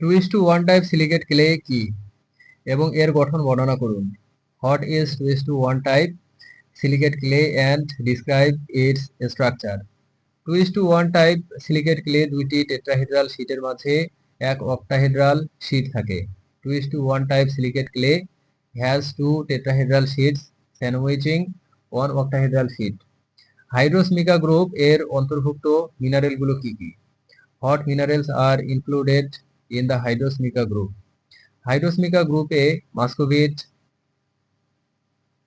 2:1 type silicate clay কি এবং এর গঠন বর্ণনা করুন। What is 2:1 type silicate clay and describe its structure. 2:1 type silicate clay দুইটি টেট্রাহেড্রাল শীটের মাঝে এক অক্টাহেড্রাল শীট থাকে। 2:1 type silicate clay has two tetrahedral sheets sandwiching one octahedral sheet. Hydrous mica group এর অন্তর্ভুক্ত মিনারেলগুলো কি কি? What minerals are included in the hydrous mica group? Hydrous mica গ্রুপে মাস্কোভিট,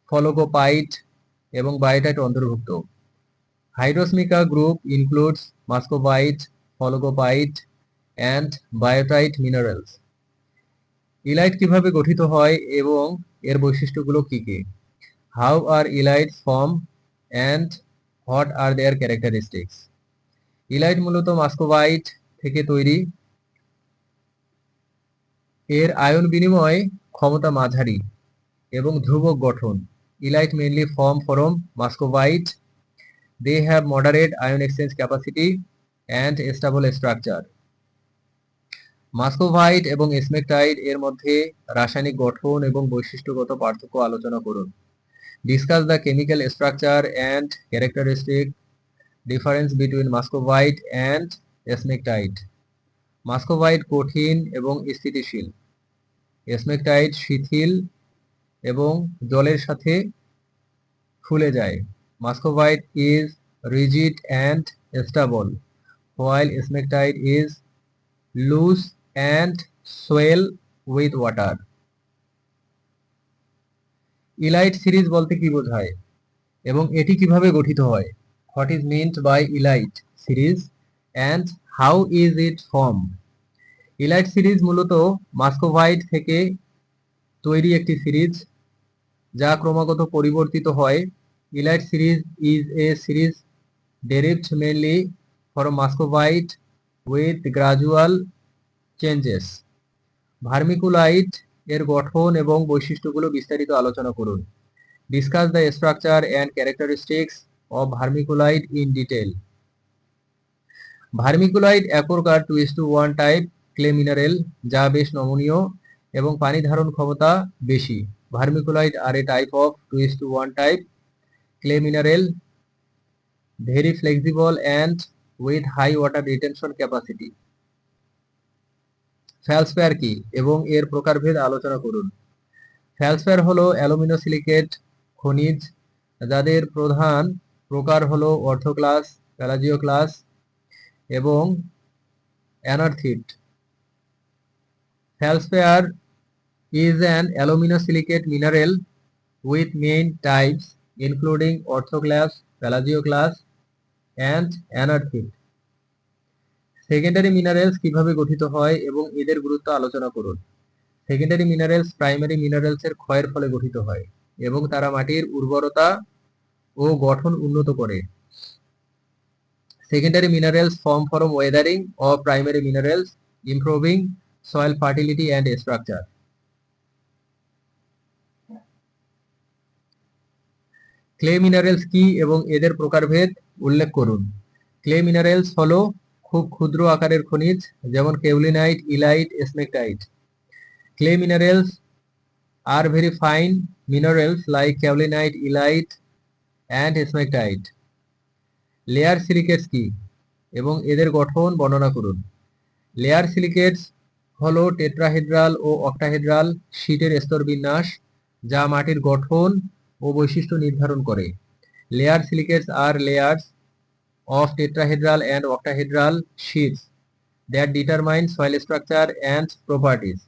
ফলোগোপাইট এবং বায়োটাইট অন্তর্ভুক্ত। Hydrous mica group includes muscovite, phlogopite and biotite minerals. Illite কিভাবে গঠিত হয় এবং এর বৈশিষ্ট্যগুলো কি কি? How are illites form and what are their characteristics? Illite মূলত মাস্কোবাইট থেকে তৈরি। এর আয়ন বিনিময় ক্ষমতা মাঝারি এবং ধ্রুবক গঠন। Illite mainly form from muscovite. They have moderate ion exchange capacity and stable structure. Muscovite এবং স্মেকটাইট এর মধ্যে রাসায়নিক গঠন এবং বৈশিষ্ট্যগত পার্থক্য আলোচনা করুন। Discuss the chemical structure and characteristic difference between muscovite and smectite. Muscovite কঠিন এবং স্থিতিশীল। স্মেকটাইট শিথিল এবং জলের সাথে ফুলে যায়। Muscovite is rigid and stable, while smectite is loose and swell with water. Elite series বলতে কি বোঝায় এবং এটি কিভাবে গঠিত হয়? What is meant by elite series and how is it formed? Elite series মূলত মাস্কোভাইট থেকে তৈরি একটি সিরিজ যা ক্রমাগত পরিবর্তিত হয়। Elite series is a series derived mainly from muscovite with gradual changes. Vermiculite এর গঠন এবং বৈশিষ্ট্যগুলো বিস্তারিত আলোচনা করুন। Discuss the structure and characteristics of vermiculite in detail. Vermiculite এক প্রকার 2:1 টাইপ ক্লে মিনারেল যা বেশ নমনীয় এবং পানি ধারণ ক্ষমতা বেশি। Vermiculite are a type of 2:1 type clay mineral, very flexible and with high water retention capacity. ফেলসফেয়ার কি এবং এর প্রকারভেদ আলোচনা করুন। ফেলসফেয়ার হলো অ্যালুমিনোসিলিকেট খনিজ যাদের প্রধান প্রকার হলো অর্থোক্লাস, প্যালাজিওক্লাস এবং অ্যানারথিট। Feldspaar is an aluminosilicate mineral with main types including orthoclase, pelagioclase and anorthite. Secondary minerals কিভাবে গঠিত হয় এবং এদের গুরুত্ব আলোচনা করুন। সেকেন্ডারি মিনারেলস প্রাইমারি মিনারেলসের ক্ষয়ের ফলে গঠিত হয় এবং তারা মাটির উর্বরতা ও গঠন উন্নত করে। Secondary minerals form from Wuthering of primary minerals improving soil fertility and structure. Clay minerals কি এবং এদের প্রকারভেদ উল্লেখ করুন। ক্লে মিনারেলস হলো খুব ক্ষুদ্র আকারের খনিজ যেমন kaolinite, illite, smectite. Clay minerals are very fine minerals like kaolinite, illite and smectite. Layer silicates কি এবং এদের গঠন বর্ণনা করুন। লেয়ার সিলিকেটস হলো টেট্রাহেড্রাল ও অক্টাহেড্রাল শীটের স্তর বিন্যাস যা মাটির গঠন ও বৈশিষ্ট্য নির্ধারণ করে। Layer silicates are layers of tetrahedral and octahedral sheets that determine soil structure and properties.